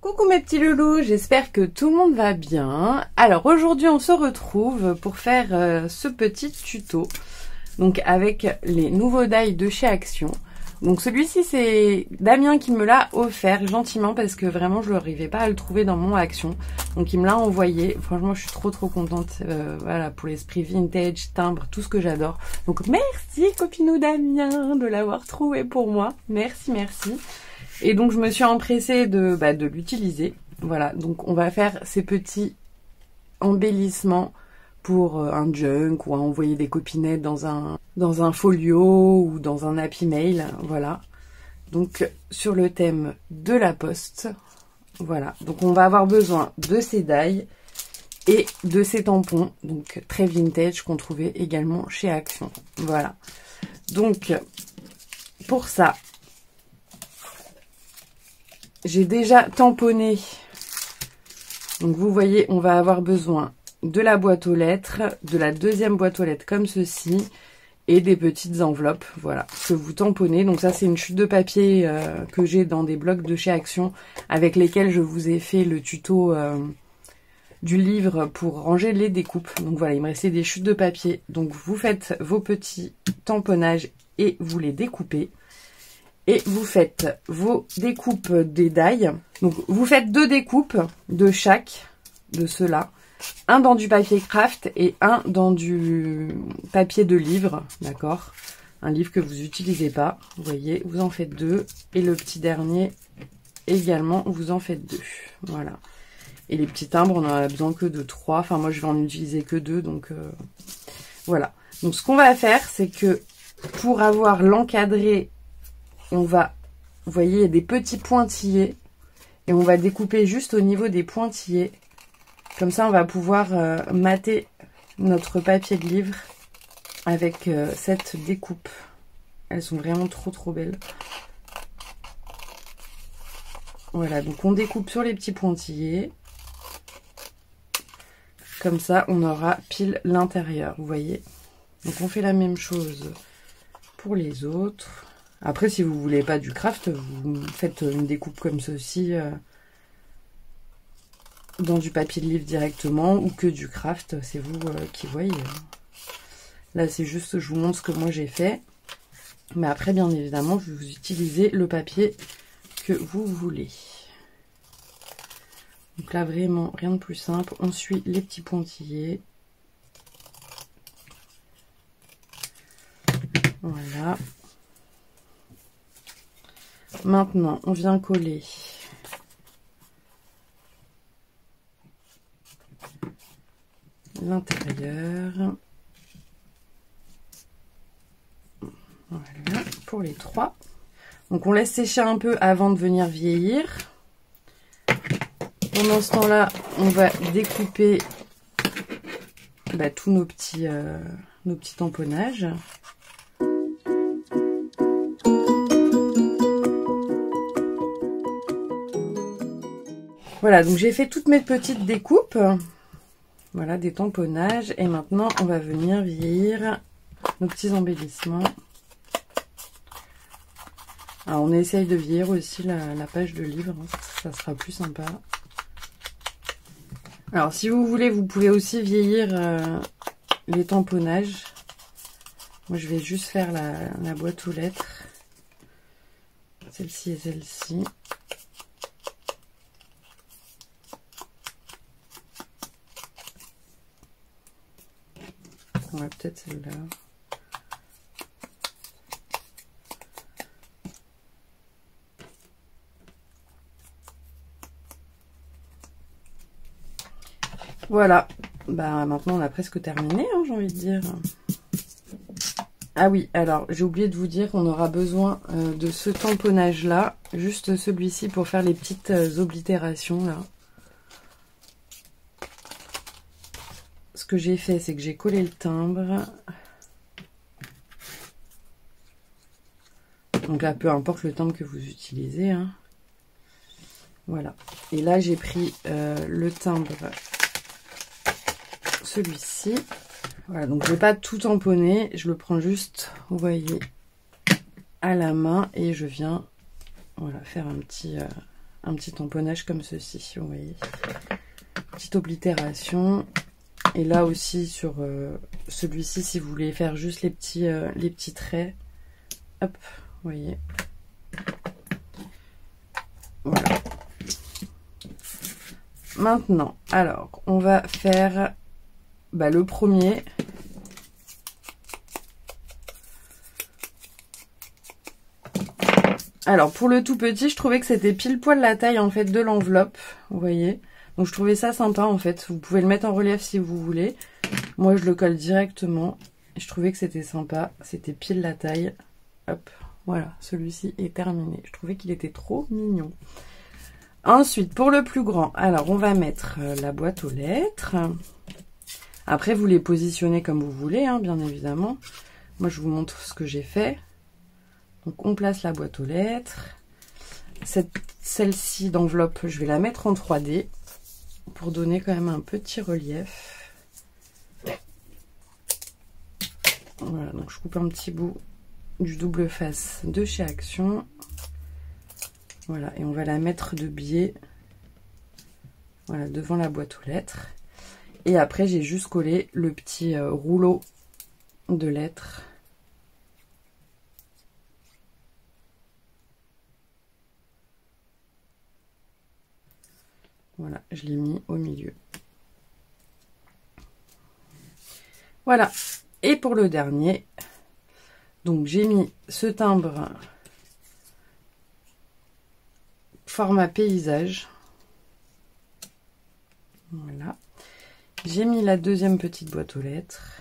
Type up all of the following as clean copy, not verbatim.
Coucou mes petits loulous, j'espère que tout le monde va bien. Alors aujourd'hui on se retrouve pour faire ce petit tuto, donc avec les nouveaux die de chez Action. Donc celui-ci c'est Damien qui me l'a offert gentiment parce que vraiment je n'arrivais pas à le trouver dans mon Action. Donc il me l'a envoyé, franchement je suis trop contente, voilà, pour l'esprit vintage, timbre, tout ce que j'adore. Donc merci copinou Damien de l'avoir trouvé pour moi, merci. Et donc je me suis empressée de l'utiliser. Voilà, donc on va faire ces petits embellissements pour un junk ou à envoyer des copinettes dans un folio ou dans un happy mail. Voilà, donc sur le thème de la poste. Voilà, donc on va avoir besoin de ces die et de ces tampons, donc très vintage qu'on trouvait également chez Action. Voilà, donc pour ça, j'ai déjà tamponné. Donc vous voyez, on va avoir besoin de la boîte aux lettres, de la deuxième boîte aux lettres comme ceci, et des petites enveloppes, voilà, que vous tamponnez. Donc ça c'est une chute de papier que j'ai dans des blocs de chez Action, avec lesquels je vous ai fait le tuto du livre pour ranger les découpes. Donc voilà, il me restait des chutes de papier. Donc vous faites vos petits tamponnages et vous les découpez. Et vous faites vos découpes des die. Donc vous faites 2 découpes de chaque de ceux-là. Un dans du papier craft et un dans du papier de livre. D'accord? Un livre que vous n'utilisez pas. Vous voyez, vous en faites 2. Et le petit dernier également, vous en faites 2. Voilà. Et les petits timbres, on en a besoin que de 3. Enfin, moi, je vais en utiliser que 2. Donc, voilà. Donc, ce qu'on va faire, c'est que pour avoir l'encadré, on va, vous voyez, il y a des petits pointillés et on va découper juste au niveau des pointillés. Comme ça, on va pouvoir mater notre papier de livre avec cette découpe. Elles sont vraiment trop belles. Voilà, donc on découpe sur les petits pointillés. Comme ça, on aura pile l'intérieur, vous voyez. Donc on fait la même chose pour les autres. Après, si vous voulez pas du craft, vous faites une découpe comme ceci dans du papier de livre directement ou que du craft, c'est vous qui voyez. Là, c'est juste, je vous montre ce que moi j'ai fait. Mais après, bien évidemment, vous utilisez le papier que vous voulez. Donc là, vraiment, rien de plus simple. On suit les petits pointillés. Voilà. Maintenant, on vient coller l'intérieur. Voilà, pour les 3. Donc, on laisse sécher un peu avant de venir vieillir. Pendant ce temps-là, on va découper tous nos petits tamponnages. Voilà, donc j'ai fait toutes mes petites découpes. Voilà, des tamponnages. Et maintenant, on va venir vieillir nos petits embellissements. Alors, on essaye de vieillir aussi la page de livre. Ça sera plus sympa. Alors, si vous voulez, vous pouvez aussi vieillir les tamponnages. Moi, je vais juste faire la boîte aux lettres. Celle-ci et celle-ci. Ouais, peut-être celle-là. Voilà. Bah maintenant on a presque terminé, hein, j'ai envie de dire. Ah oui, alors j'ai oublié de vous dire qu'on aura besoin de ce tamponnage là, juste celui-ci pour faire les petites oblitérations là. Ce que j'ai fait, c'est que j'ai collé le timbre. Donc là, peu importe le timbre que vous utilisez. Hein. Voilà. Et là, j'ai pris le timbre, celui-ci. Voilà, donc je ne vais pas tout tamponner. Je le prends juste, vous voyez, à la main. Et je viens, voilà, faire un petit un petit tamponnage comme ceci, vous voyez. Petite oblitération. Et là aussi sur celui-ci, si vous voulez faire juste les petits traits, hop, vous voyez. Voilà. Maintenant, alors, on va faire le premier. Alors, pour le tout petit, je trouvais que c'était pile poil la taille, en fait, de l'enveloppe, vous voyez. Donc, je trouvais ça sympa, en fait. Vous pouvez le mettre en relief si vous voulez. Moi, je le colle directement. Je trouvais que c'était sympa. C'était pile la taille. Hop, voilà, celui-ci est terminé. Je trouvais qu'il était trop mignon. Ensuite, pour le plus grand, alors, on va mettre la boîte aux lettres. Après, vous les positionnez comme vous voulez, hein, bien évidemment. Moi, je vous montre ce que j'ai fait. Donc, on place la boîte aux lettres. Celle-ci d'enveloppe, je vais la mettre en 3D pour donner quand même un petit relief. Voilà, donc je coupe un petit bout du double face de chez Action. Voilà, et on va la mettre de biais, voilà, devant la boîte aux lettres. Et après, j'ai juste collé le petit rouleau de lettres. Voilà, je l'ai mis au milieu. Voilà. Et pour le dernier, donc j'ai mis ce timbre format paysage. Voilà. J'ai mis la deuxième petite boîte aux lettres.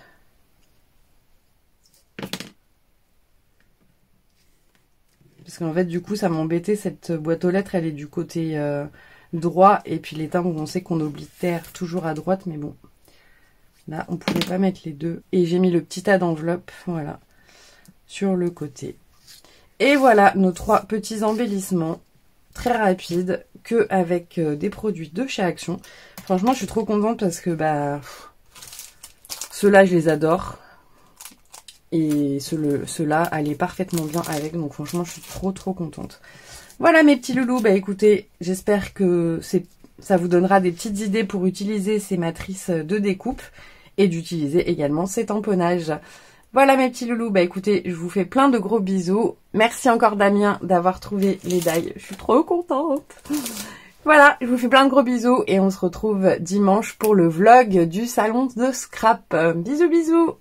Parce qu'en fait, du coup, ça m'embêtait, cette boîte aux lettres, elle est du côté droit. Et puis les timbres, on sait qu'on oblitère toujours à droite, mais bon. Là, on ne pouvait pas mettre les deux. Et j'ai mis le petit tas d'enveloppe, voilà, sur le côté. Et voilà nos 3 petits embellissements très rapides que avec des produits de chez Action. Franchement, je suis trop contente parce que ceux-là, je les adore. Et ceux-là allaient parfaitement bien avec. Donc franchement, je suis trop contente. Voilà mes petits loulous. Écoutez, j'espère que ça vous donnera des petites idées pour utiliser ces matrices de découpe. Et d'utiliser également ces tamponnages. Voilà mes petits loulous. Écoutez, je vous fais plein de gros bisous. Merci encore Damien d'avoir trouvé les die. Je suis trop contente. Voilà, je vous fais plein de gros bisous. Et on se retrouve dimanche pour le vlog du salon de scrap. Bisous bisous.